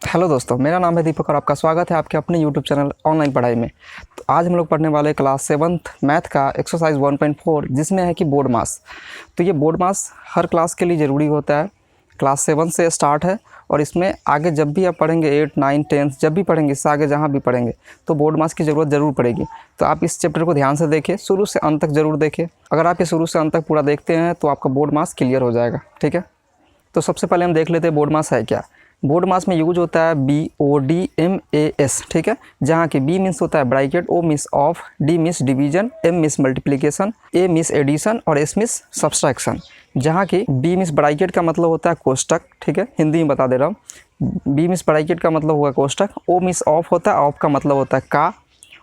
Hello दोस्तों, मेरा नाम है दीपक और आपका स्वागत है आपके अपने यूट्यूब चैनल ऑनलाइन पढ़ाई में। तो आज हम लोग पढ़ने वाले क्लास 7th मैथ का एक्सरसाइज 1.4 जिसमें है कि बोर्ड मास। तो ये बोर्ड मास हर क्लास के लिए ज़रूरी होता है। क्लास 7 से स्टार्ट है और इसमें आगे जब भी आप पढ़ेंगे 8, 9, 10 जब भी पढ़ेंगे, इससे आगे जहाँ भी पढ़ेंगे तो बोर्ड मास की ज़रूरत ज़रूर पड़ेगी। तो आप इस चैप्टर को ध्यान से देखें, शुरू से अंत तक ज़रूर देखें। अगर आप ये शुरू से अंत तक पूरा देखते हैं तो आपका बोर्ड मास क्लियर हो जाएगा। ठीक है, तो सबसे पहले हम देख लेते हैं बोर्ड मास है क्या। बोर्ड मास में यूज होता है BODMAS। ठीक है, जहाँ की B मीन्स होता है bracket, O means of, D means division, M means multiplication, A means addition और S मीन्स सब्सट्रैक्शन। जहाँ की B मीन्स ब्रैकेट का मतलब होता है कोष्टक। ठीक है, हिंदी में बता दे रहा हूँ। B मीन्स ब्रैकेट का मतलब होगा कोष्टक, O मीन्स ऑफ होता है, ऑफ का मतलब होता है का,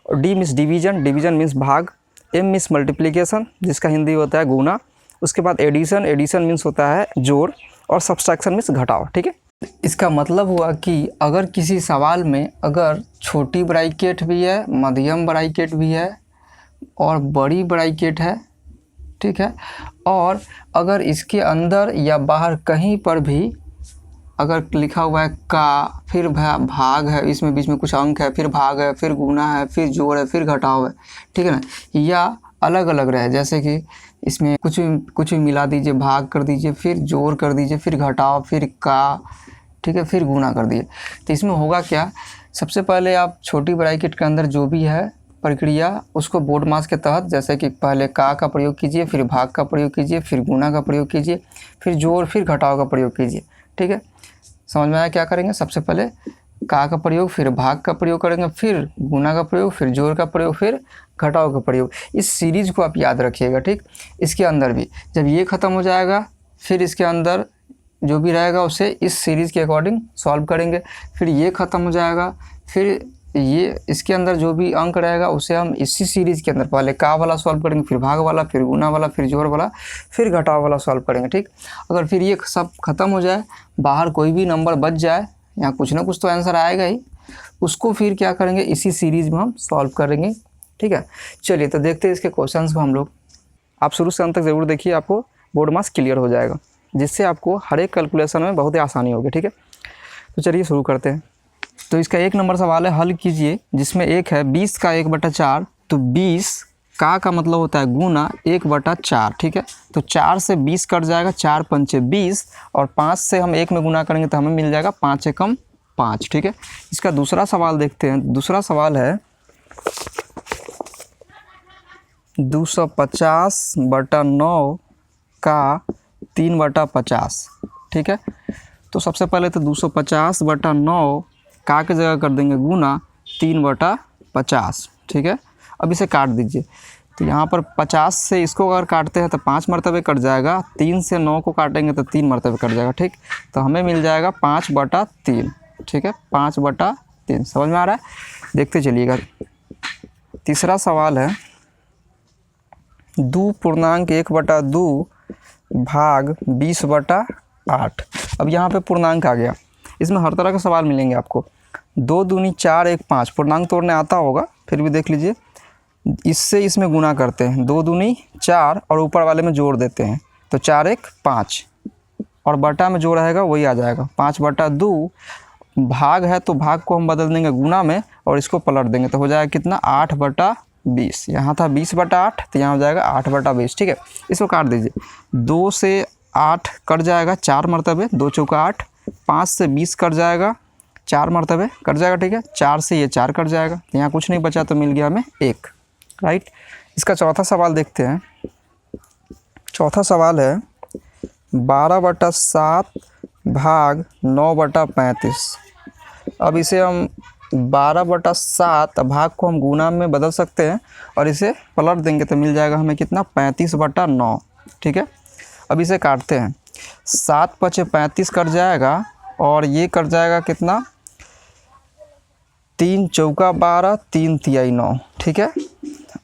और D means division, division means भाग, M मीन्स मल्टीप्लिकेशन जिसका हिंदी होता है गुना, उसके बाद एडिशन, एडिशन मीन्स होता है जोड़, और सब्सट्रैक्शन मीन्स घटाव। ठीक है, इसका मतलब हुआ कि अगर किसी सवाल में अगर छोटी ब्रैकेट भी है, मध्यम ब्रैकेट भी है और बड़ी ब्रैकेट है, ठीक है, और अगर इसके अंदर या बाहर कहीं पर भी अगर लिखा हुआ है का, फिर भाग है, इसमें बीच में कुछ अंक है, फिर भाग है, फिर गुना है, फिर जोड़ है, फिर घटाव है, ठीक है ना, या अलग अलग रहे, जैसे कि इसमें कुछ भी मिला दीजिए, भाग कर दीजिए, फिर जोड़ कर दीजिए, फिर घटाव, फिर का, ठीक है, फिर गुना कर दिए। तो इसमें होगा क्या, सबसे पहले आप छोटी ब्रैकेट के अंदर जो भी है प्रक्रिया उसको बोर्ड मास के तहत, जैसे कि पहले का प्रयोग कीजिए, फिर भाग का प्रयोग कीजिए, फिर गुना का प्रयोग कीजिए, फिर जोड़, फिर घटाव का प्रयोग कीजिए। ठीक है, समझ में आया क्या करेंगे। सबसे पहले का प्रयोग, फिर भाग का प्रयोग करेंगे, फिर गुना का प्रयोग, फिर जोड़ का प्रयोग, फिर घटाव का प्रयोग। इस सीरीज़ को आप याद रखिएगा। ठीक, इसके अंदर भी जब ये ख़त्म हो जाएगा फिर इसके अंदर जो भी रहेगा उसे इस सीरीज़ के अकॉर्डिंग सॉल्व करेंगे, फिर ये ख़त्म हो जाएगा, फिर ये इसके अंदर जो भी अंक रहेगा उसे हम इसी सीरीज़ के अंदर पहले का वाला सॉल्व करेंगे, फिर भाग वाला, फिर गुना वाला, फिर जोड़ वाला, फिर घटाव वाला सॉल्व करेंगे। ठीक, अगर फिर ये सब ख़त्म हो जाए, बाहर कोई भी नंबर बच जाए, यहाँ कुछ ना कुछ तो आंसर आएगा ही, उसको फिर क्या करेंगे, इसी सीरीज़ में हम सॉल्व करेंगे। ठीक है, चलिए तो देखते हैं इसके क्वेश्चंस को हम लोग। आप शुरू से अंत तक ज़रूर देखिए, आपको बोर्ड मास क्लियर हो जाएगा, जिससे आपको हर एक कैलकुलेशन में बहुत ही आसानी होगी। ठीक है, तो चलिए शुरू करते हैं। तो इसका 1 नंबर सवाल है, हल कीजिए, जिसमें एक है 20 का 1/4। तो 20 का मतलब होता है गुना 1/4। ठीक है, तो 4 से 20 कट जाएगा, 4 पंचे 20, और 5 से हम 1 में गुना करेंगे तो हमें मिल जाएगा 5 एकम 5। ठीक है, इसका दूसरा सवाल देखते हैं। दूसरा सवाल है 250/9 का 3/50। ठीक है, तो सबसे पहले तो 250/9 का की जगह कर देंगे गुना 3/50। ठीक है, अब इसे काट दीजिए। तो यहाँ पर 50 से इसको अगर काटते हैं तो 5 मरतबे कट जाएगा, 3 से 9 को काटेंगे तो 3 मरतबे कट जाएगा। ठीक, तो हमें मिल जाएगा 5/3। ठीक है, 5/3। समझ में आ रहा है, देखते चलिएगा। तीसरा सवाल है 2.1/2 भाग 20/8। अब यहाँ पे पूर्णांक आ गया। इसमें हर तरह के सवाल मिलेंगे आपको। 2 दूनी 4, 1 5। पूर्णांक तोड़ने आता होगा, फिर भी देख लीजिए। इससे इसमें गुना करते हैं, 2 दूनी 4 और ऊपर वाले में जोड़ देते हैं, तो 4 1 5, और बटा में जो रहेगा वही आ जाएगा 5/2। भाग है तो भाग को हम बदल देंगे गुना में और इसको पलट देंगे, तो हो जाएगा कितना 8/20। यहाँ था 20/8, तो यहाँ हो जाएगा 8/20। ठीक है, इसको काट दीजिए। 2 से 8 कट जाएगा 4 मरतबे, 2 चौका 8। 5 से 20 कट जाएगा 4 मरतबे कट जाएगा। ठीक है, 4 से ये 4 कट जाएगा, तो यहाँ कुछ नहीं बचा, तो मिल गया हमें 1। राइट, इसका चौथा सवाल देखते हैं। चौथा सवाल है 12/7 भाग 9/35। अब इसे हम 12/7 भाग को हम गुना में बदल सकते हैं और इसे पलट देंगे तो मिल जाएगा हमें कितना 35/9। ठीक है, अब इसे काटते हैं। 7 पचे 35 कट जाएगा, और ये कट जाएगा कितना 3 चौका 12, 3 तिहाई 9। ठीक है,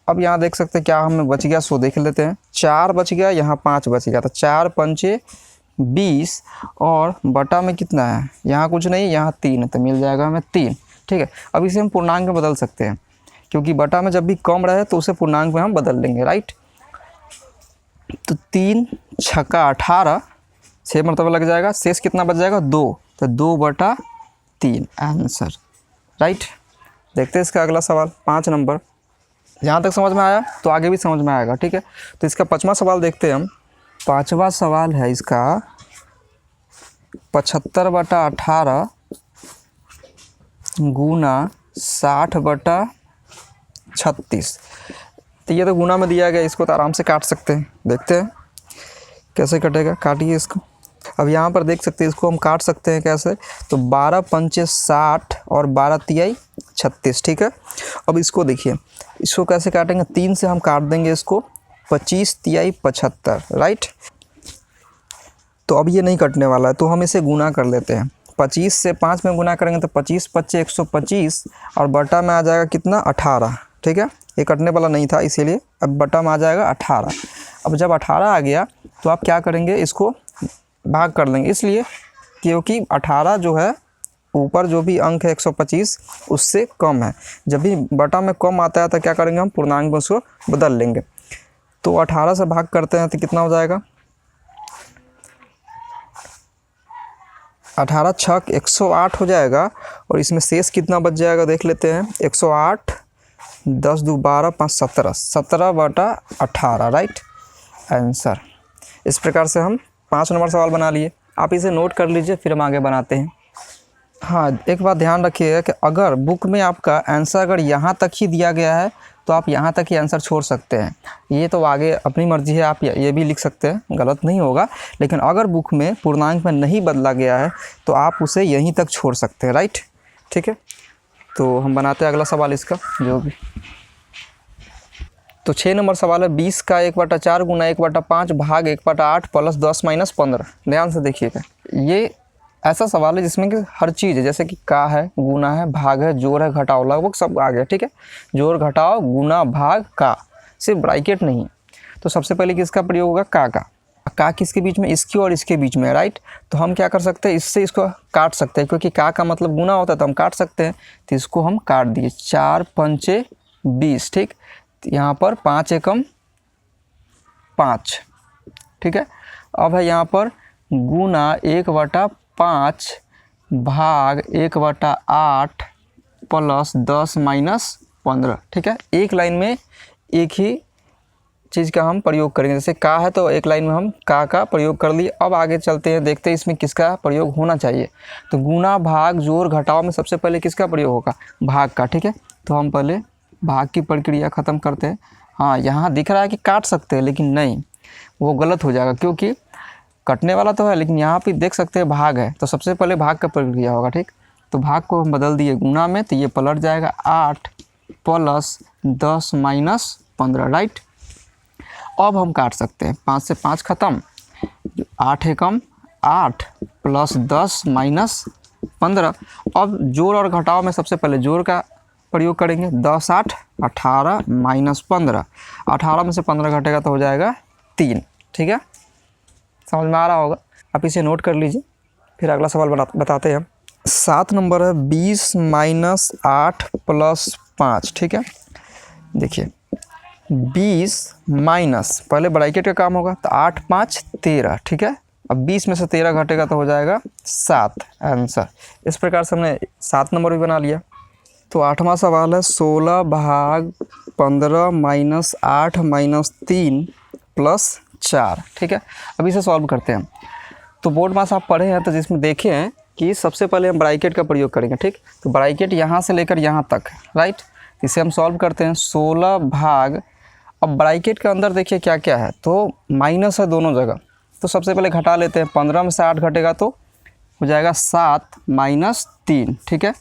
अब यहाँ देख सकते हैं क्या हमें बच गया, सो देख लेते हैं। 4 बच गया, यहाँ 5 बच गया, तो 4 पंचे 20, और बटा में कितना है, यहाँ कुछ नहीं, यहाँ 3 है, तो मिल जाएगा हमें 3। ठीक है, अब इसे हम पूर्णांक में बदल सकते हैं, क्योंकि बटा में जब भी कम रहे तो उसे पूर्णांक में हम बदल लेंगे। राइट, तो 3 छक्का 18, 6 मरतबा लग जाएगा, शेष कितना बच जाएगा 2, तो 2/3। 3 आंसर, राइट। देखते हैं इसका अगला सवाल 5 नंबर। यहाँ तक समझ में आया तो आगे भी समझ में आएगा, ठीक है। तो इसका 5वां सवाल देखते हैं हम। 5वां सवाल है इसका 75/18 गुना 60/36। तो ये तो गुना में दिया गया, इसको तो आराम से काट सकते हैं। देखते हैं कैसे कटेगा, काटिए इसको। अब यहाँ पर देख सकते हैं, इसको हम काट सकते हैं कैसे, तो 12 पंचे 60 और 12 तिहाई 36, ठीक है। अब इसको देखिए, इसको कैसे काटेंगे, 3 से हम काट देंगे इसको, 25 तिहाई 75, राइट। तो अब ये नहीं कटने वाला है, तो हम इसे गुना कर लेते हैं। 25 से 5 में गुना करेंगे तो 25 पच्चे 125 और बटा में आ जाएगा कितना, 18, ठीक है। ये कटने वाला नहीं था इसीलिए अब बटा में आ जाएगा 18। अब जब 18 आ गया तो आप क्या करेंगे, इसको भाग कर लेंगे, इसलिए क्योंकि 18 जो है ऊपर जो भी अंक है 125 उससे कम है। जब भी बटा में कम आता है तो क्या करेंगे, हम पूर्णांक में उसको बदल लेंगे। तो 18 से भाग करते हैं तो कितना हो जाएगा, 18 छक 108 हो जाएगा। और इसमें शेष कितना बच जाएगा देख लेते हैं, 108 10 2 12 5 17, 17/18, राइट आंसर। इस प्रकार से हम 5 नंबर सवाल बना लिए। आप इसे नोट कर लीजिए, फिर हम आगे बनाते हैं। हाँ, एक बात ध्यान रखिएगा कि अगर बुक में आपका आंसर अगर यहाँ तक ही दिया गया है तो आप यहाँ तक ही आंसर छोड़ सकते हैं। ये तो आगे अपनी मर्जी है, आप ये भी लिख सकते हैं, गलत नहीं होगा। लेकिन अगर बुक में पूर्णांक में नहीं बदला गया है तो आप उसे यहीं तक छोड़ सकते हैं, राइट, ठीक है। तो हम बनाते हैं अगला सवाल इसका जो भी। तो 6 नंबर सवाल है 20 का 1/4 गुना 1/5 भाग 1/8 प्लस 10 माइनस 15। ध्यान से देखिएगा, ये ऐसा सवाल है जिसमें कि हर चीज़ है, जैसे कि का है, गुना है, भाग है, जोड़ है, घटाव, लगभग सब आ गया, ठीक है। जोड़ घटाव गुना भाग का, सिर्फ ब्रैकेट नहीं। तो सबसे पहले किसका प्रयोग होगा, का किसके बीच में, इसकी और इसके बीच में, राइट। तो हम क्या कर सकते हैं, इससे इसको काट सकते हैं, क्योंकि का मतलब गुना होता है तो हम काट सकते हैं। तो इसको हम काट दिए, 4 पंचे 20, ठीक। यहाँ पर 5 एकम 5, ठीक है। अब है यहाँ पर गुना 1/5 भाग 1/8 प्लस 10 माइनस 15, ठीक है। एक लाइन में एक ही चीज़ का हम प्रयोग करेंगे, जैसे का है तो एक लाइन में हम का प्रयोग कर लिए। अब आगे चलते हैं, देखते हैं इसमें किसका प्रयोग होना चाहिए। तो गुना भाग जोड़ घटाव में सबसे पहले किसका प्रयोग होगा, भाग का, ठीक है। तो हम पहले भाग की प्रक्रिया ख़त्म करते हैं। हाँ, यहाँ दिख रहा है कि काट सकते हैं, लेकिन नहीं, वो गलत हो जाएगा, क्योंकि कटने वाला तो है लेकिन यहाँ पे देख सकते हैं भाग है, तो सबसे पहले भाग का प्रक्रिया होगा, ठीक। तो भाग को हम बदल दिए गुना में, तो ये पलट जाएगा 8 प्लस 10 माइनस 15, राइट। अब हम काट सकते हैं, 5 से 5 खत्म, 8 एकम 8 प्लस 10 माइनस 15। अब जोड़ और घटाव में सबसे पहले जोड़ का प्रयोग करेंगे, 10 8 18 माइनस 15, 18 में से 15 घटेगा तो हो जाएगा 3, ठीक है। समझ में आ रहा होगा, आप इसे नोट कर लीजिए, फिर अगला सवाल बताते हैं हम। 7 नंबर है 20 माइनस 8 प्लस 5, ठीक है। देखिए 20 माइनस, पहले ब्रैकेट का काम होगा, तो 8 5 13, ठीक है। अब 20 में से 13 घटेगा तो हो जाएगा 7, आंसर। इस प्रकार से हमने 7 नंबर भी बना लिया। तो 8वां सवाल है 16 भाग 15 माइनस 8 माइनस 3 प्लस 4, ठीक है। अब इसे सॉल्व करते हैं। तो बोर्ड मास आप पढ़े हैं तो जिसमें देखे हैं कि सबसे पहले हम ब्रैकेट का प्रयोग करेंगे, ठीक। तो ब्रैकेट यहाँ से लेकर यहाँ तक, राइट। इसे हम सॉल्व करते हैं, 16 भाग, अब ब्रैकेट के अंदर देखिए क्या क्या है, तो माइनस है दोनों जगह। तो सबसे पहले घटा लेते हैं, 15 में से 8 घटेगा तो हो जाएगा 7 माइनस 3, ठीक है।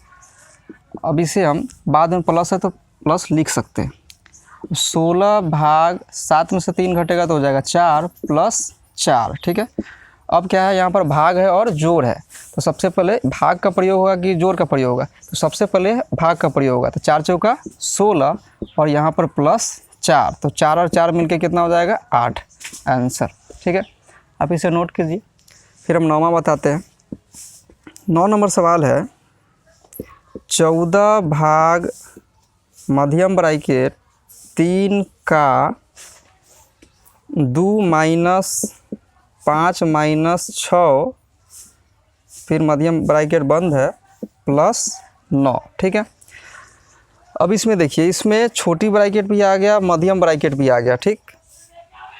अब इसे हम बाद में प्लस है तो प्लस लिख सकते हैं, 16 भाग 7 में से 3 घटेगा तो हो जाएगा 4 प्लस 4, ठीक है। अब क्या है, यहाँ पर भाग है और जोड़ है, तो सबसे पहले भाग का प्रयोग होगा कि जोड़ का प्रयोग होगा, तो सबसे पहले भाग का प्रयोग होगा। तो 4 चौका 16 और यहाँ पर प्लस 4, तो 4 और 4 मिलके कितना हो जाएगा 8, आंसर, ठीक है। आप इसे नोट कीजिए, फिर हम 9वां बताते हैं। 9 नंबर सवाल है 14 भाग मध्यम ब्रैकेट 3 का 2 माइनस 5 माइनस 6, फिर मध्यम ब्रैकेट बंद है, प्लस 9, ठीक है। अब इसमें देखिए, इसमें छोटी ब्रैकेट भी आ गया, मध्यम ब्रैकेट भी आ गया, ठीक।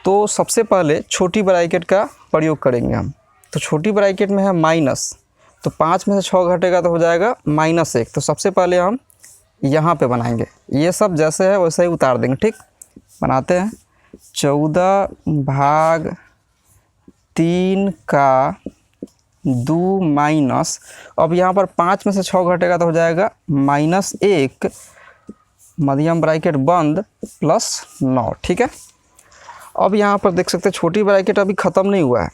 तो सबसे पहले छोटी ब्रैकेट का प्रयोग करेंगे हम। तो छोटी ब्रैकेट में है माइनस, तो 5 में से 6 घटेगा तो हो जाएगा -1। तो सबसे पहले हम यहाँ पे बनाएंगे, ये सब जैसे है वैसे ही उतार देंगे, ठीक। बनाते हैं 14/3 का 2 माइनस, अब यहाँ पर 5 में से 6 घटेगा तो हो जाएगा -1 मध्यम ब्रैकेट बंद प्लस 9, ठीक है। अब यहाँ पर देख सकते हैं छोटी ब्रैकेट अभी ख़त्म नहीं हुआ है।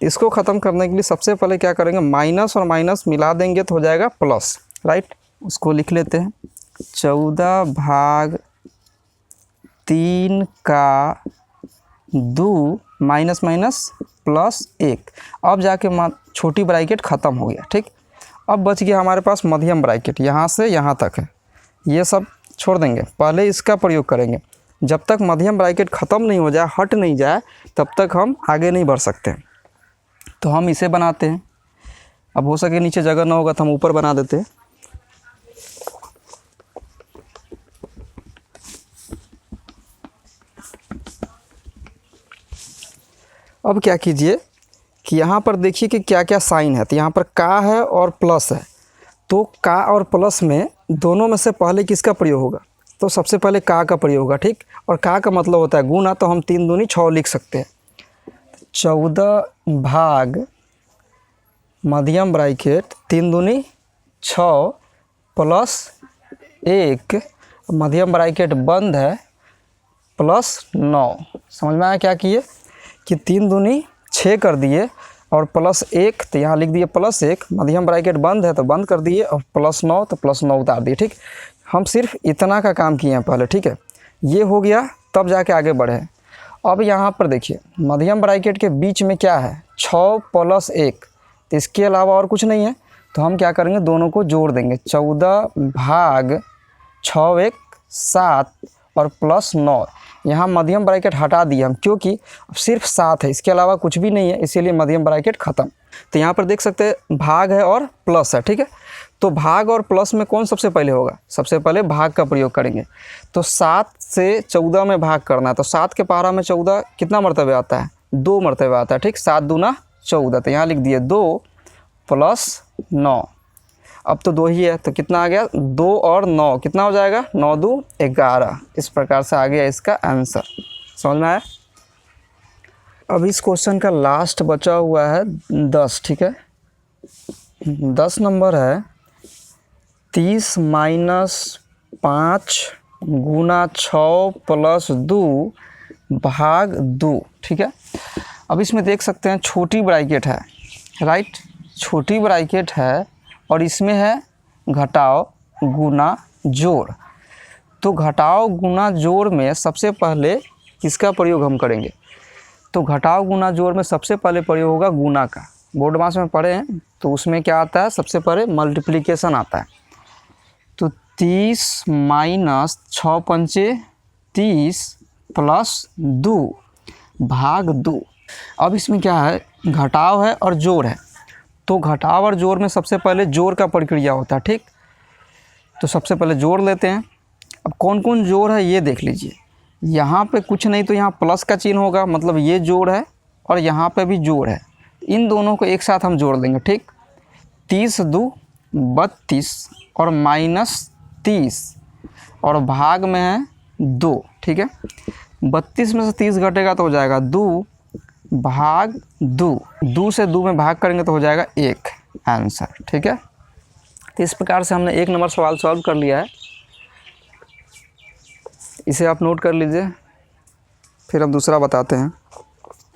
इसको ख़त्म करने के लिए सबसे पहले क्या करेंगे, माइनस और माइनस मिला देंगे तो हो जाएगा प्लस, राइट। उसको लिख लेते हैं 14/3 का 2 माइनस माइनस प्लस 1। अब जाके छोटी ब्रैकेट ख़त्म हो गया, ठीक। अब बच गया हमारे पास मध्यम ब्रैकेट, यहाँ से यहाँ तक है, ये सब छोड़ देंगे, पहले इसका प्रयोग करेंगे। जब तक मध्यम ब्रैकेट ख़त्म नहीं हो जाए, हट नहीं जाए, तब तक हम आगे नहीं बढ़ सकते। तो हम इसे बनाते हैं। अब हो सके नीचे जगह ना होगा तो हम ऊपर बना देते हैं। अब क्या कीजिए कि यहाँ पर देखिए कि क्या क्या साइन है। तो यहाँ पर का है और प्लस है, तो का और प्लस में दोनों में से पहले किसका प्रयोग होगा, तो सबसे पहले का प्रयोग होगा, ठीक। और का मतलब होता है गुना, तो हम 3 दूनी 6 लिख सकते हैं। 14 भाग मध्यम ब्रैकेट 3 दूनी 6 प्लस 1 मध्यम ब्रैकेट बंद है प्लस 9। समझ में आया क्या किए कि 3 दूनी 6 कर दिए और प्लस 1, तो यहाँ लिख दिए प्लस 1, मध्यम ब्रैकेट बंद है तो बंद कर दिए, और प्लस 9 तो प्लस 9 उतार दिए, ठीक। हम सिर्फ इतना का काम किए हैं पहले, ठीक है। ये हो गया, तब जाके आगे बढ़े। अब यहाँ पर देखिए मध्यम ब्रैकेट के बीच में क्या है, 6 प्लस 1, तो इसके अलावा और कुछ नहीं है। तो हम क्या करेंगे, दोनों को जोड़ देंगे, 14 भाग 6 1 7 और प्लस 9। यहाँ मध्यम ब्रैकेट हटा दिया हम, क्योंकि सिर्फ 7 है, इसके अलावा कुछ भी नहीं है, इसीलिए मध्यम ब्रैकेट ख़त्म। तो यहाँ पर देख सकते हैं भाग है और प्लस है, ठीक है। तो भाग और प्लस में कौन सबसे पहले होगा, सबसे पहले भाग का प्रयोग करेंगे। तो 7 से 14 में भाग करना है, तो 7 के पारा में 14 कितना मरतबे आता है, 2 मरतबे आता है, ठीक। 7 दूना 14, तो यहाँ लिख दिए 2 प्लस 9। अब तो 2 ही है, तो कितना आ गया, 2 और 9 कितना हो जाएगा, 9 2 11। इस प्रकार से आ गया इसका आंसर। समझ में आया। अब इस क्वेश्चन का लास्ट बचा हुआ है 10, ठीक है। 10 नंबर है 30 माइनस 5 गुना 6 प्लस 2 भाग 2, ठीक है। अब इसमें देख सकते हैं छोटी ब्रैकेट है, राइट, छोटी ब्रैकेट है और इसमें है घटाव गुना जोड़। तो घटाव गुना जोड़ में सबसे पहले किसका प्रयोग हम करेंगे, तो घटाव गुना जोड़ में सबसे पहले प्रयोग होगा गुना का। बोर्ड मास में पढ़े हैं तो उसमें क्या आता है, सबसे पहले मल्टीप्लिकेशन आता है। तो 30 माइनस 6 पंचे 30 प्लस 2 भाग 2। अब इसमें क्या है, घटाव है और जोड़ है, तो घटाव और जोड़ में सबसे पहले जोड़ का प्रक्रिया होता है, ठीक। तो सबसे पहले जोड़ लेते हैं। अब कौन कौन जोड़ है ये देख लीजिए, यहाँ पे कुछ नहीं तो यहाँ प्लस का चिन्ह होगा, मतलब ये जोड़ है और यहाँ पे भी जोड़ है, इन दोनों को एक साथ हम जोड़ देंगे, ठीक। 30 2 32 और माइनस 30 और भाग में है 2, ठीक है। 32 में से 30 घटेगा तो हो जाएगा 2 भाग 2, 2 से 2 में भाग करेंगे तो हो जाएगा 1 आंसर, ठीक है। तो इस प्रकार से हमने 1 नंबर सवाल सॉल्व कर लिया है, इसे आप नोट कर लीजिए। फिर हम दूसरा बताते हैं।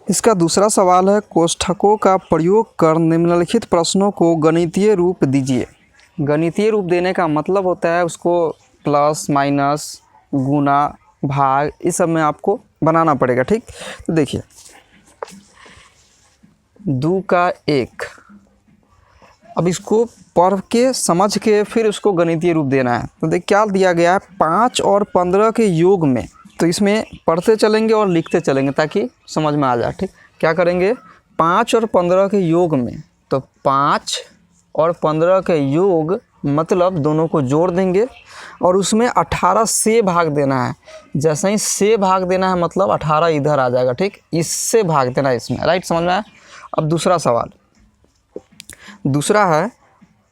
इसका दूसरा सवाल है, कोष्ठकों का प्रयोग कर निम्नलिखित प्रश्नों को गणितीय रूप दीजिए। गणितीय रूप देने का मतलब होता है उसको प्लस माइनस गुना भाग इस सब में आपको बनाना पड़ेगा, ठीक। तो देखिए 2 का 1, अब इसको पढ़ के समझ के फिर उसको गणितीय रूप देना है। तो देख क्या दिया गया है, 5 और 15 के योग में। तो इसमें पढ़ते चलेंगे और लिखते चलेंगे ताकि समझ में आ जाए, ठीक। क्या करेंगे, 5 और 15 के योग में, तो 5 और 15 के योग मतलब दोनों को जोड़ देंगे और उसमें 18 से भाग देना है। जैसे ही से भाग देना है मतलब 18 इधर आ जाएगा, ठीक, इससे भाग देना है इसमें, राइट, समझ में आया। अब दूसरा सवाल, दूसरा है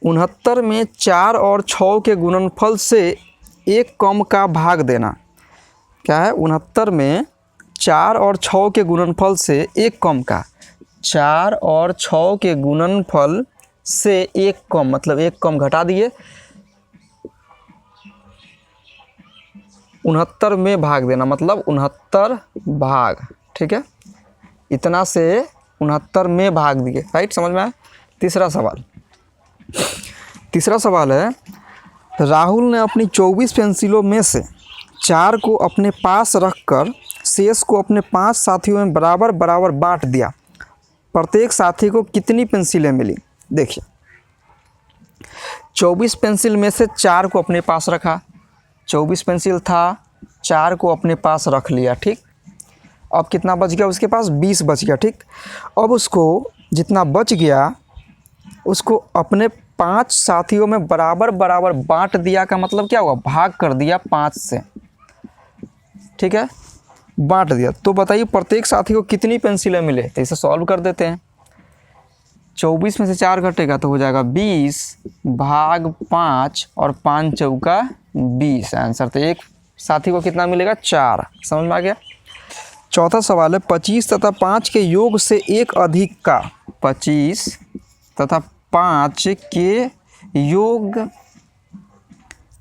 69 में 4 और 6 के गुणनफल से एक कम का भाग देना। क्या है, 69 में 4 और 6 के गुणनफल से एक कम का, 4 और 6 के गुणनफल से एक कम मतलब एक कम घटा दिए, 69 में भाग देना मतलब 69 भाग, ठीक है, इतना से 69 में भाग दिए, राइट, समझ में आया। तीसरा सवाल, तीसरा सवाल है राहुल ने अपनी 24 पेंसिलों में से 4 को अपने पास रखकर शेष को अपने 5 साथियों में बराबर बराबर बांट दिया। प्रत्येक साथी को कितनी पेंसिलें मिली। देखिए 24 पेंसिल में से 4 को अपने पास रखा, 24 पेंसिल था, 4 को अपने पास रख लिया, ठीक। अब कितना बच गया उसके पास, 20 बच गया, ठीक। अब उसको जितना बच गया उसको अपने 5 साथियों में बराबर बराबर बांट दिया का मतलब क्या हुआ, भाग कर दिया 5 से, ठीक है, बांट दिया। तो बताइए प्रत्येक साथी को कितनी पेंसिलें मिले। तो इसे सॉल्व कर देते हैं। 24 में से 4 घटेगा तो हो जाएगा 20 भाग 5 और 5 चौका 20 आंसर। तो एक साथी को कितना मिलेगा, 4। समझ में आ गया। चौथा सवाल है 25 तथा 5 के योग से एक अधिक का, 25 तथा 5 के योग,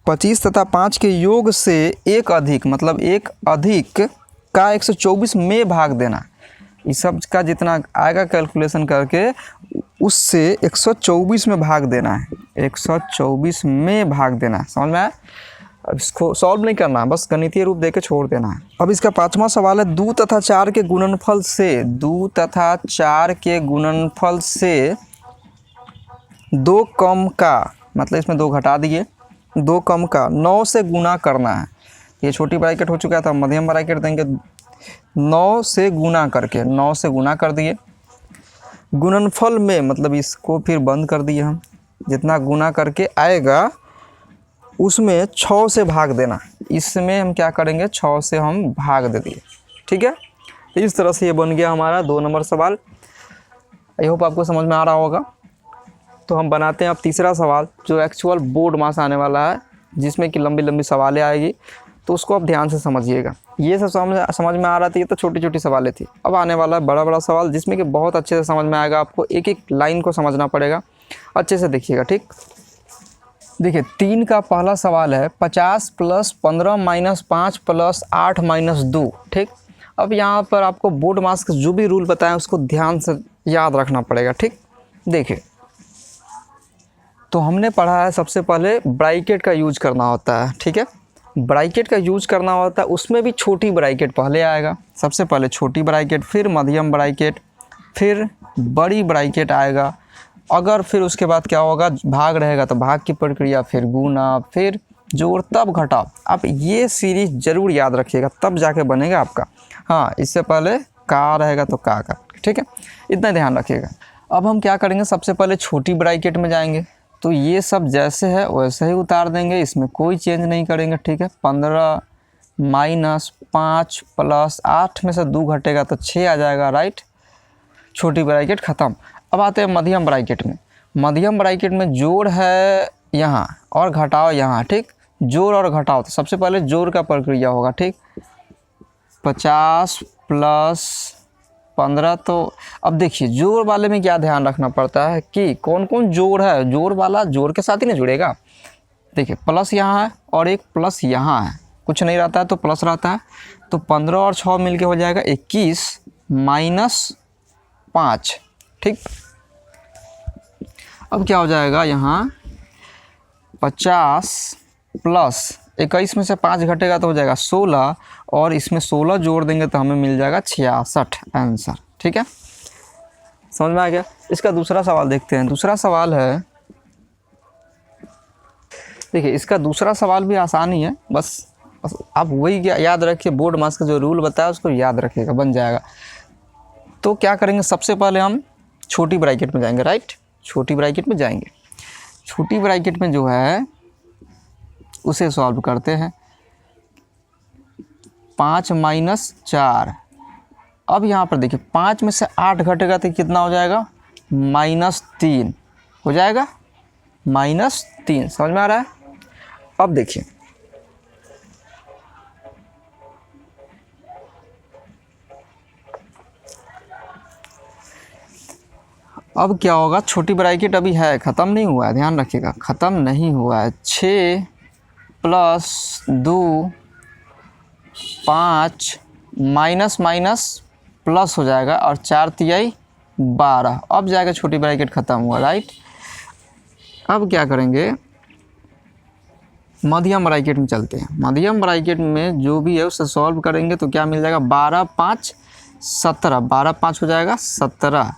25 तथा 5 के योग से एक अधिक मतलब एक अधिक का 124 में भाग देना। इस सब का जितना आएगा कैलकुलेशन करके उससे 124 में भाग देना है, 124 में भाग देना है। समझ में आया। अब इसको सॉल्व नहीं करना, बस गणितीय रूप देके छोड़ देना है। अब इसका पांचवा सवाल है 2 तथा 4 के गुणनफल से, 2 तथा 4 के गुणनफल से 2 कम का मतलब इसमें 2 घटा दिए, 2 कम का 9 से गुना करना है। ये छोटी ब्रैकेट हो चुका था, मध्यम ब्रैकेट देंगे, 9 से गुना करके, 9 से गुना कर दिए। गुणनफल में मतलब इसको फिर बंद कर दिए हम, जितना गुना करके आएगा उसमें 6 से भाग देना। इसमें हम क्या करेंगे, 6 से हम भाग दे दिए, ठीक है। तो इस तरह से ये बन गया हमारा 2 नंबर सवाल। आई होप आपको समझ में आ रहा होगा। तो हम बनाते हैं अब तीसरा सवाल जो एक्चुअल बोर्ड मास आने वाला है, जिसमें कि लंबी लंबी सवालें आएगी, तो उसको आप ध्यान से समझिएगा। ये सब समझ में आ रहा था, ये तो छोटी छोटी सवालें थी। अब आने वाला है बड़ा बड़ा सवाल, जिसमें कि बहुत अच्छे से समझ में आएगा। आपको एक एक लाइन को समझना पड़ेगा, अच्छे से देखिएगा, ठीक। देखिए 3 का पहला सवाल है 50 + 15 - 5 + 8 - 2, ठीक। अब यहाँ पर आपको बोर्ड मास का जो भी रूल बताएं उसको ध्यान से याद रखना पड़ेगा, ठीक। देखिए तो हमने पढ़ा है सबसे पहले ब्रैकेट का यूज करना होता है, ठीक है। ब्रैकेट का यूज करना होता है, उसमें भी छोटी ब्रैकेट पहले आएगा। सबसे पहले छोटी ब्रैकेट, फिर मध्यम ब्रैकेट, फिर बड़ी ब्रैकेट आएगा। अगर फिर उसके बाद क्या होगा, भाग रहेगा तो भाग की प्रक्रिया, फिर गुना, फिर जोड़, तब घटाव। आप ये सीरीज जरूर याद रखिएगा, तब जाके बनेगा आपका। हाँ, इससे पहले का रहेगा तो का, ठीक है, इतना ध्यान रखिएगा। अब हम क्या करेंगे, सबसे पहले छोटी ब्रैकेट में जाएंगे। तो ये सब जैसे है वैसे ही उतार देंगे, इसमें कोई चेंज नहीं करेंगे, ठीक है। 15 - 5 + 8 में से 2 घटेगा तो 6 आ जाएगा, राइट। छोटी ब्रैकेट ख़त्म। अब आते हैं मध्यम ब्रैकेट में। मध्यम ब्रैकेट में जोड़ है यहाँ और घटाव यहाँ, ठीक। जोड़ और घटाव, तो सबसे पहले जोड़ का प्रक्रिया होगा, ठीक। 50 + 15। तो अब देखिए जोड़ वाले में क्या ध्यान रखना पड़ता है कि कौन कौन जोड़ है। जोड़ वाला जोड़ के साथ ही ना जुड़ेगा। देखिए प्लस यहाँ है और एक प्लस यहाँ है, कुछ नहीं रहता है तो प्लस रहता है। तो 15 और 6 मिलके हो जाएगा 21 - 5, ठीक। अब क्या हो जाएगा यहाँ 50 + 21 में से 5 घटेगा तो हो जाएगा 16 और इसमें 16 जोड़ देंगे तो हमें मिल जाएगा 66 आंसर, ठीक है। समझ में आ गया। इसका दूसरा सवाल देखते हैं। दूसरा सवाल है, देखिए इसका दूसरा सवाल भी आसान ही है, बस आप वही याद रखिए, बोर्ड मास का जो रूल बताया उसको याद रखिएगा, बन जाएगा। तो क्या करेंगे, सबसे पहले हम छोटी ब्रैकेट में जाएंगे, राइट। छोटी ब्रैकेट में जाएंगे छोटी ब्रैकेट में जो है उसे सॉल्व करते हैं। 5 माइनस 4। अब यहाँ पर देखिए 5 में से 8 घटेगा तो कितना हो जाएगा, -3 हो जाएगा, -3। समझ में आ रहा है। अब देखिए अब क्या होगा, छोटी ब्रैकेट अभी है, ख़त्म नहीं हुआ है, ध्यान रखिएगा, ख़त्म नहीं हुआ है। 6 + 2 5 माइनस माइनस प्लस हो जाएगा और 4 तिहाई 12। अब जाएगा छोटी ब्रैकेट ख़त्म हुआ, राइट। अब क्या करेंगे, मध्यम ब्रैकेट में चलते हैं। मध्यम ब्रैकेट में जो भी है उसे सॉल्व करेंगे तो क्या मिल जाएगा, 12 × 5 = 17। 12 × 5 हो जाएगा 17।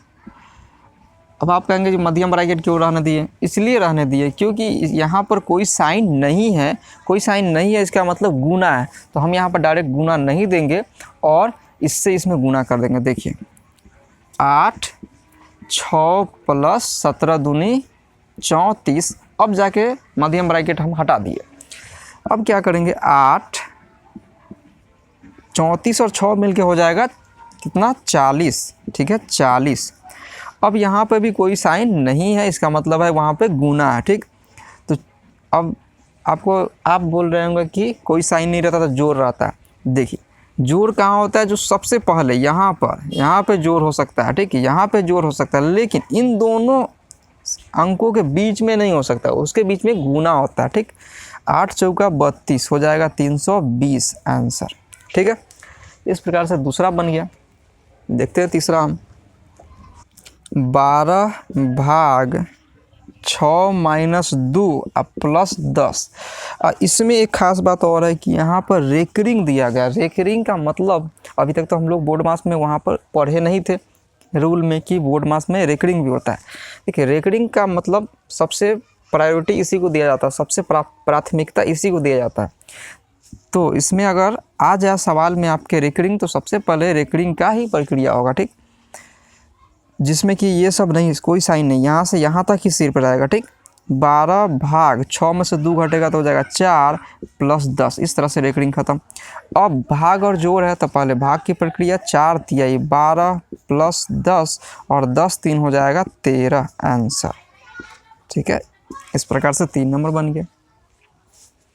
अब आप कहेंगे जी मध्यम ब्रैकेट क्यों रहने दिए, इसलिए रहने दिए क्योंकि यहाँ पर कोई साइन नहीं है। कोई साइन नहीं है इसका मतलब गुना है, तो हम यहाँ पर डायरेक्ट गुना नहीं देंगे और इससे इसमें गुना कर देंगे। देखिए 8 6 + 17 दूनी 34। अब जाके मध्यम ब्रैकेट हम हटा दिए। अब क्या करेंगे, 8 34 और 6 मिलके हो जाएगा कितना, 40। ठीक है, 40। अब यहाँ पे भी कोई साइन नहीं है, इसका मतलब है वहाँ पे गुना है, ठीक। तो अब आप बोल रहे होंगे कि कोई साइन नहीं रहता तो जोड़ रहता है। देखिए जोड़ कहाँ होता है, जो सबसे पहले यहाँ पे जोड़ हो सकता है, ठीक है, यहाँ पे जोड़ हो सकता है, लेकिन इन दोनों अंकों के बीच में नहीं हो सकता, उसके बीच में गुना होता है, ठीक। 8 चौका 32 हो जाएगा 320 आंसर, ठीक है। इस प्रकार से दूसरा बन गया। देखते हैं तीसरा हम। 12 भाग 6 - 2 + 10। इसमें एक ख़ास बात और है कि यहाँ पर रेकरिंग दिया गया। रेकरिंग का मतलब अभी तक तो हम लोग बोर्ड मास में वहाँ पर पढ़े नहीं थे रूल में कि बोर्ड मास में रेकरिंग भी होता है। देखिए रेकरिंग का मतलब सबसे प्रायोरिटी इसी को दिया जाता है, सबसे प्राथमिकता इसी को दिया जाता है। तो इसमें अगर आ जाए सवाल में आपके रेकरिंग, तो सबसे पहले रेकरिंग का ही प्रक्रिया होगा, ठीक, जिसमें कि ये सब नहीं, कोई साइन नहीं, यहाँ से यहाँ तक ही सिर पर आएगा, ठीक। 12 भाग 6 में से 2 घटेगा तो हो जाएगा 4 + 10। इस तरह से रेकरिंग ख़त्म। अब भाग और जोड़ है तो पहले भाग की प्रक्रिया, 4 तिहाई 12 + 10 और 10 3 हो जाएगा 13 आंसर, ठीक है। इस प्रकार से 3 नंबर बन गया।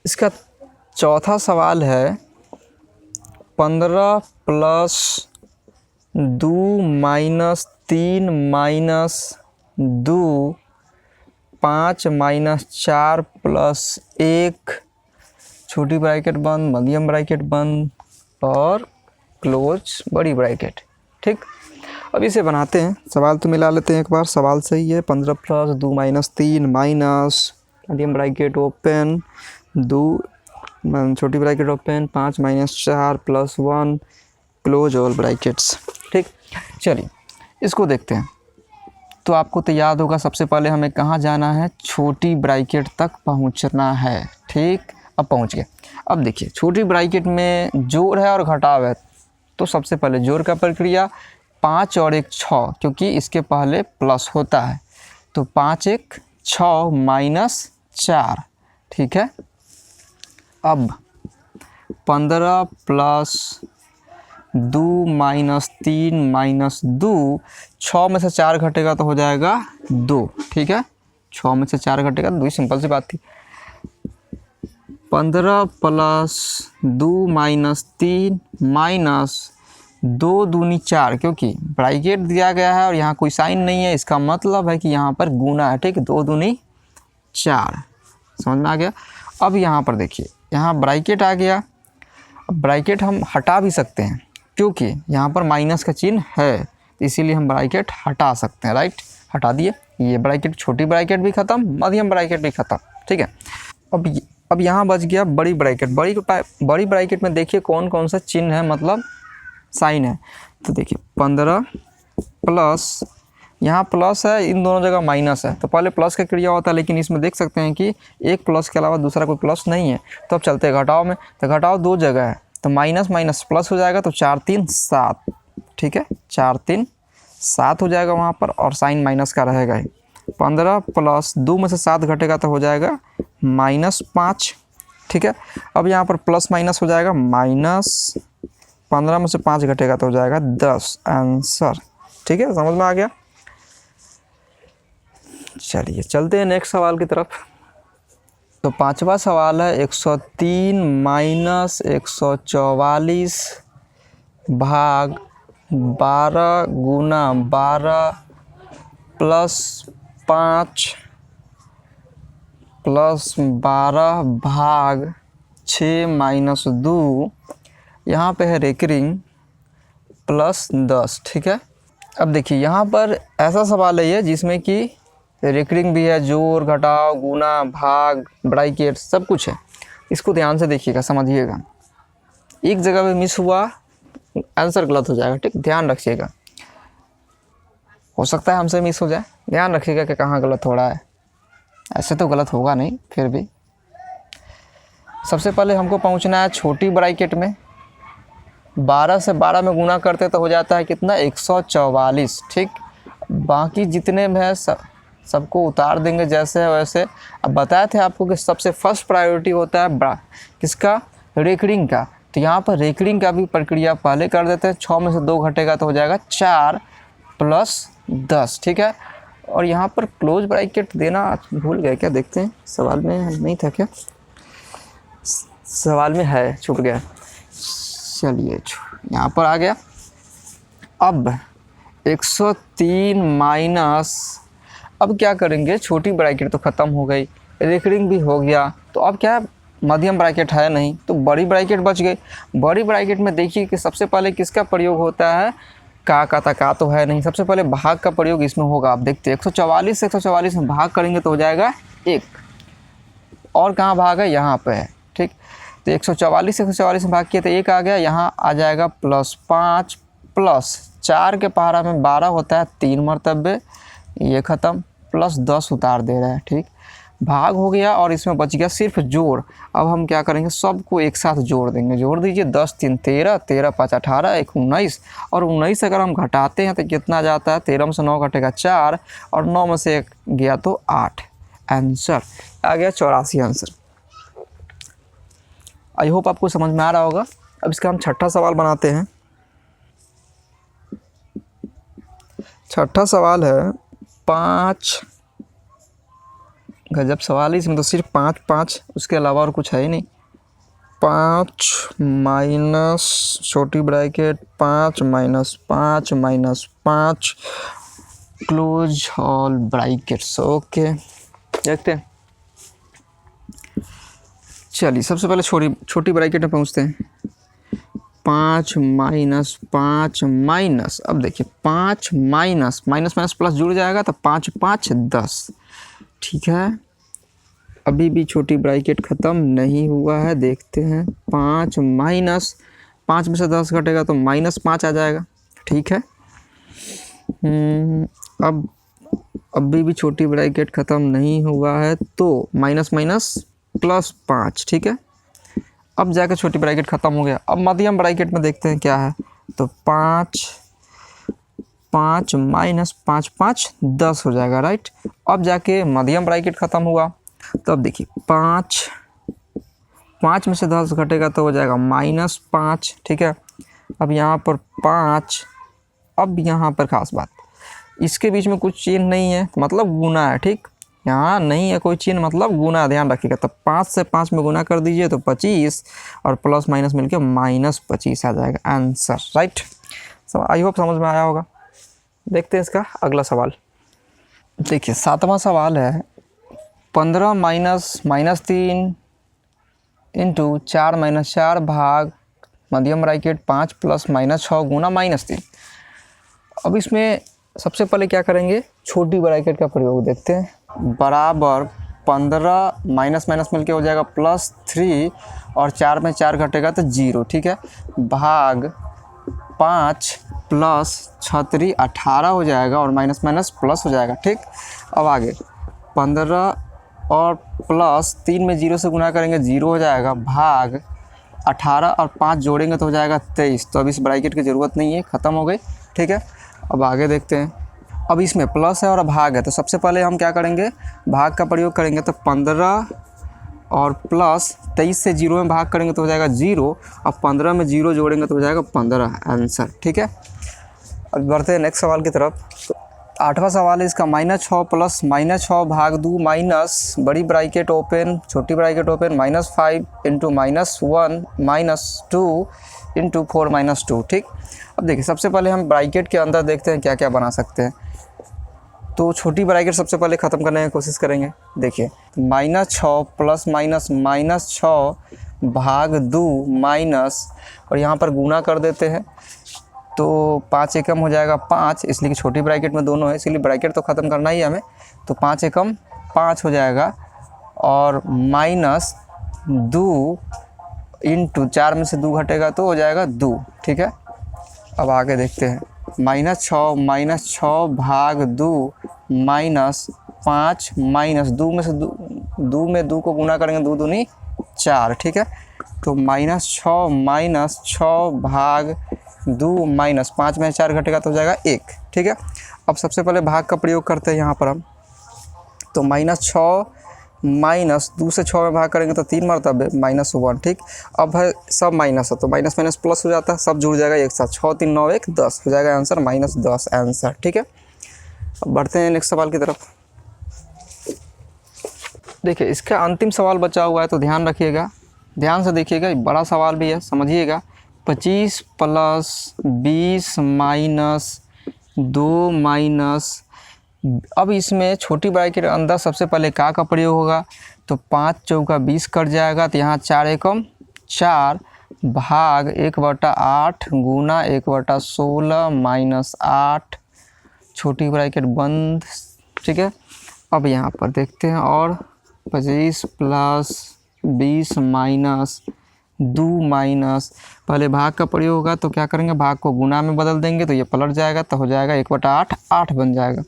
इसका चौथा सवाल है 15 + 2 - 3 - 2 5 - 4 + 1 छोटी ब्रैकेट बंद, मध्यम ब्रैकेट बंद और क्लोज बड़ी ब्रैकेट, ठीक। अब इसे बनाते हैं, सवाल तो मिला लेते हैं एक बार। सवाल सही है, 15 + 2 - 3 माइनस मध्यम ब्रैकेट ओपन 2 छोटी bracket open 5 - 4 + 1 close all brackets, ठीक। चलिए इसको देखते हैं। तो आपको तो याद होगा सबसे पहले हमें कहाँ जाना है, छोटी ब्रैकेट तक पहुँचना है, ठीक। अब पहुँच गए। अब देखिए छोटी ब्रैकेट में जोड़ है और घटाव है, तो सबसे पहले जोड़ का प्रक्रिया 5 और 1 6, क्योंकि इसके पहले प्लस होता है, तो 5 1 6 - 4, ठीक है। अब 15 + 2 - 3 - 2 6 में से 4 घटेगा तो हो जाएगा 2, ठीक है। 6 में से 4 घटेगा तो 2, सिंपल सी बात थी। 15 + 2 - 3 -2 दूनी 4, क्योंकि ब्रैकेट दिया गया है और यहाँ कोई साइन नहीं है, इसका मतलब है कि यहाँ पर गुना है, ठीक। 2 दूनी 4, समझ में आ गया। अब यहाँ पर देखिए, यहाँ ब्रैकेट आ गया। अब ब्रैकेट हम हटा भी सकते हैं, क्योंकि यहाँ पर माइनस का चिन्ह है, इसीलिए हम ब्रैकेट हटा सकते हैं, राइट। हटा दिए, ये ब्रैकेट, छोटी ब्रैकेट भी ख़त्म, मध्यम ब्रैकेट भी ख़त्म, ठीक है। अब यहाँ बच गया बड़ी ब्रैकेट। बड़ी ब्रैकेट में देखिए कौन कौन सा चिन्ह है, मतलब साइन है। तो देखिए 15 प्लस, यहाँ प्लस है, इन दोनों जगह माइनस है, तो पहले प्लस का क्रिया होता है, लेकिन इसमें देख सकते हैं कि एक प्लस के अलावा दूसरा कोई प्लस नहीं है। तो अब चलते हैं घटाव में, तो घटाव 2 जगह है, तो माइनस माइनस प्लस हो जाएगा, तो 4 3 7, ठीक है। 4 3 7 हो जाएगा वहाँ पर, और साइन माइनस का रहेगा ही। 15 प्लस 2 में से 7 घटेगा तो हो जाएगा -5। ठीक है, अब यहाँ पर प्लस माइनस हो जाएगा, -15 में से 5 घटेगा तो हो जाएगा 10 आंसर। ठीक है, समझ में आ गया। चलिए चलते हैं नेक्स्ट सवाल की तरफ। तो पांचवा सवाल है 103 माइनस 144 भाग 12 गुना 12 प्लस 5 प्लस 12 भाग 6 माइनस 2, यहाँ पे है रेकरिंग प्लस 10। ठीक है, अब देखिए यहाँ पर ऐसा सवाल है ये जिसमें कि रेकरिंग भी है, जोड़ घटाव गुना भाग ब्रैकेट सब कुछ है। इसको ध्यान से देखिएगा, समझिएगा। एक जगह पे मिस हुआ आंसर गलत हो जाएगा। ठीक, ध्यान रखिएगा, हो सकता है हमसे मिस हो जाए, ध्यान रखिएगा कि कहाँ गलत हो रहा है। ऐसे तो गलत होगा नहीं, फिर भी सबसे पहले हमको पहुँचना है छोटी ब्रैकेट में। 12 से 12 में गुना करते तो हो जाता है कितना, 144। ठीक, बाकी जितने में है सबको उतार देंगे जैसे है वैसे। अब बताए थे आपको कि सबसे फर्स्ट प्रायोरिटी होता है किसका, रेकरिंग का। तो यहाँ पर रेकरिंग का भी प्रक्रिया पहले कर देते हैं। 6 में से 2 घटेगा तो हो जाएगा 4 प्लस 10। ठीक है, और यहाँ पर क्लोज ब्रैकेट देना भूल गए क्या, देखते हैं सवाल में नहीं था क्या, सवाल में है, छूट गया। चलिए यहाँ पर आ गया। अब 103 माइनस, अब क्या करेंगे, छोटी ब्रैकेट तो ख़त्म हो गई, रेकरिंग भी हो गया, तो अब क्या मध्यम ब्रैकेट है नहीं, तो बड़ी ब्रैकेट बच गई। बड़ी ब्रैकेट में देखिए कि सबसे पहले किसका प्रयोग होता है, का तो है नहीं, सबसे पहले भाग का प्रयोग इसमें होगा। आप देखते हैं 144 से 144 में भाग करेंगे तो हो जाएगा 1, और कहाँ भाग है, यहाँ पे है। ठीक, तो 144 से 144 में भाग किया तो 1 आ गया, यहाँ आ जाएगा +5 प्लस 4 के पहाड़ा में 12 होता है 3 मरतबे, ये ख़त्म, प्लस 10 उतार दे रहा है। ठीक, भाग हो गया और इसमें बच गया सिर्फ जोड़। अब हम क्या करेंगे, सबको एक साथ जोड़ देंगे। जोड़ दीजिए, 10 3 13, 13 5 18, 1 19, और 19 अगर हम घटाते हैं तो कितना जाता है, 13 में से 9 घटेगा 4, और 9 में से 1 गया तो 8। आंसर आ गया 84 आंसर। आई होप आपको समझ में आ रहा होगा। अब इसका हम छठा सवाल बनाते हैं। छठा सवाल है 5, गजब सवाल है, इसमें तो सिर्फ 5 5, उसके अलावा और कुछ है ही नहीं। 5 माइनस छोटी bracket 5 minus 5 minus 5 close all brackets. Okay, देखते हैं। चलिए सबसे पहले छोटी ब्रैकेट में पहुंचते हैं। 5 माइनस 5 माइनस, अब देखिए 5 माइनस माइनस माइनस प्लस जुड़ जाएगा तो 5 5 10। ठीक है, अभी भी छोटी ब्रैकेट ख़त्म नहीं हुआ है, देखते हैं। 5 माइनस 5 में से 10 घटेगा तो -5 आ जाएगा। ठीक है, अब अभी भी छोटी ब्रैकेट ख़त्म नहीं हुआ है तो माइनस माइनस +5। ठीक है, अब जाकर छोटी ब्रैकेट ख़त्म हो गया। अब मध्यम ब्रैकेट में देखते हैं क्या है, तो 5 माइनस 5 5 10 हो जाएगा, राइट। अब जाके मध्यम ब्रैकेट ख़त्म हुआ, तो अब देखिए 5 में से 10 घटेगा तो हो जाएगा -5। ठीक है, अब यहाँ पर 5, अब यहाँ पर ख़ास बात, इसके बीच में कुछ चिन्ह नहीं है, मतलब गुना है। ठीक, यहाँ नहीं है कोई चिन्ह, मतलब गुना, ध्यान रखिएगा। तो 5 से 5 में गुना कर दीजिए तो 25, और प्लस माइनस मिलके -25 आ जाएगा आंसर, राइट। आई होप समझ में आया होगा। देखते हैं इसका अगला सवाल। देखिए 7वां सवाल है 15 माइनस -3 इंटू 4 माइनस 4 भाग मध्यम ब्रैकेट 5 प्लस -6 गुना -3। अब इसमें सबसे पहले क्या करेंगे, छोटी ब्रैकेट का प्रयोग देखते हैं। बराबर 15 माइनस माइनस मिलके हो जाएगा +3, और 4 में 4 घटेगा तो 0। ठीक है, भाग 5 प्लस 6 18 हो जाएगा, और माइनस माइनस प्लस हो जाएगा। ठीक, अब आगे 15 और प्लस 3 में 0 से गुना करेंगे 0 हो जाएगा, भाग 18 और 5 जोड़ेंगे तो हो जाएगा 23। तो अब इस ब्रैकेट की ज़रूरत नहीं है, ख़त्म हो गई। ठीक है, अब आगे देखते हैं। अब इसमें प्लस है और भाग है, तो सबसे पहले हम क्या करेंगे, भाग का प्रयोग करेंगे। तो 15 और प्लस 23 से 0 में भाग करेंगे तो हो जाएगा 0, और 15 में 0 जोड़ेंगे तो हो जाएगा 15 आंसर। ठीक है, अब बढ़ते हैं नेक्स्ट सवाल की तरफ। तो 8वां सवाल है इसका, -6 प्लस -6 भाग 2 माइनस बड़ी ब्रैकेट ओपन छोटी ब्रैकेट ओपन -5 इंटू -1 -2 इंटू 4 -2। ठीक, अब देखिए सबसे पहले हम ब्रैकेट के अंदर देखते हैं क्या क्या बना सकते हैं। तो छोटी ब्रैकेट सबसे पहले ख़त्म करने की कोशिश करेंगे। देखिए -6 प्लस -6 भाग 2 माइनस, और यहाँ पर गुना कर देते हैं तो 5 एकम हो जाएगा 5, इसलिए कि छोटी ब्रैकेट में दोनों है, इसलिए ब्रैकेट तो ख़त्म करना ही है हमें। तो 5 एकम 5 हो जाएगा, और -2 इंटू 4 में से 2 घटेगा तो हो जाएगा 2। ठीक है, अब आगे देखते हैं। -6 भाग 2 माइनस 5 माइनस 2 में से 2 को गुना करेंगे 2 दूनी 4। ठीक है, तो -6 भाग 2 माइनस 5 में 4 घटेगा तो हो जाएगा 1। ठीक है, अब सबसे पहले भाग का प्रयोग करते हैं यहाँ पर हम। तो -6 माइनस 2 से 6 में भाग करेंगे तो 3 मरतबे -1। ठीक, अब है सब माइनस है तो माइनस माइनस प्लस हो जाता है, सब जुड़ जाएगा एक साथ। 6 3 9 1 10 हो जाएगा आंसर -10 आंसर। ठीक है, अब बढ़ते हैं नेक्स्ट सवाल की तरफ। देखिए इसका अंतिम सवाल बचा हुआ है, तो ध्यान रखिएगा, ध्यान से देखिएगा, बड़ा सवाल भी है, समझिएगा। 25 प्लस 20 माइनस 2 माइनस, अब इसमें छोटी ब्रैकेट के अंदर सबसे पहले का प्रयोग होगा। तो 5 चौका 20 कट जाएगा, तो यहाँ 4 एकम 4 भाग 1/8 गुना 1/16 -8 छोटी ब्रैकेट बंद। ठीक है, अब यहाँ पर देखते हैं, और 25 प्लस 20 माइनस 2 माइनस, पहले भाग का प्रयोग होगा तो क्या करेंगे, भाग को गुना में बदल देंगे तो ये पलट जाएगा, तो हो जाएगा 1/8 8 बन जाएगा,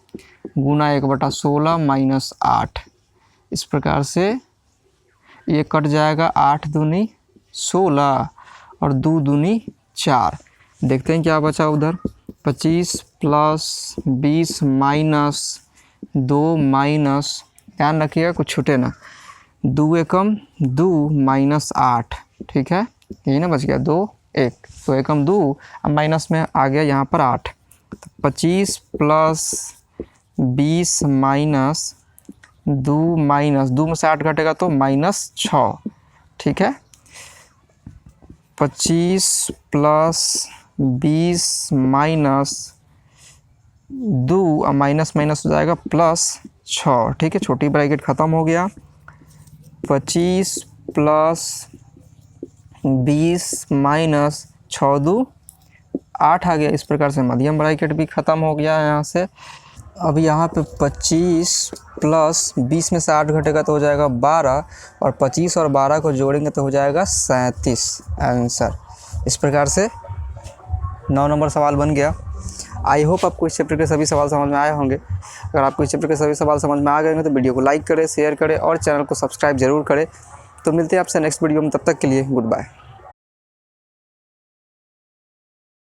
गुना 1/16 -8। इस प्रकार से ये कट जाएगा, 8 दूनी 16 और 2 दूनी 4। देखते हैं क्या बचा उधर। 25 प्लस 20 माइनस 2 माइनस, ध्यान रखिएगा कुछ छूटे ना, 2 एकम 2 माइनस 8। ठीक है, यही ना बच गया 2 1, तो एकम 2, अब माइनस में आ गया यहाँ पर 8। तो 25 प्लस 20 माइनस 2 माइनस 2 में से 8 घटेगा तो -6। ठीक है, 25 प्लस 20 माइनस 2 और माइनस माइनस हो जाएगा +6। ठीक है, छोटी ब्रैकेट ख़त्म हो गया। 25 प्लस 20 माइनस 6 2 8 आ गया। इस प्रकार से मध्यम ब्रैकेट भी ख़त्म हो गया यहाँ से। अब यहाँ पे 25 प्लस 20 में से 8 घटेगा तो हो जाएगा 12, और 25 और 12 को जोड़ेंगे तो हो जाएगा 37 आंसर। इस प्रकार से 9 नंबर सवाल बन गया। आई होप आपको इस चैप्टर के सभी सवाल समझ में आए होंगे। अगर आपको इस चैप्टर के सभी सवाल समझ में आ गए तो वीडियो को लाइक करें, शेयर करें और चैनल को सब्सक्राइब जरूर करें। तो मिलते हैं आपसे नेक्स्ट वीडियो में, तब तक के लिए गुड बाय।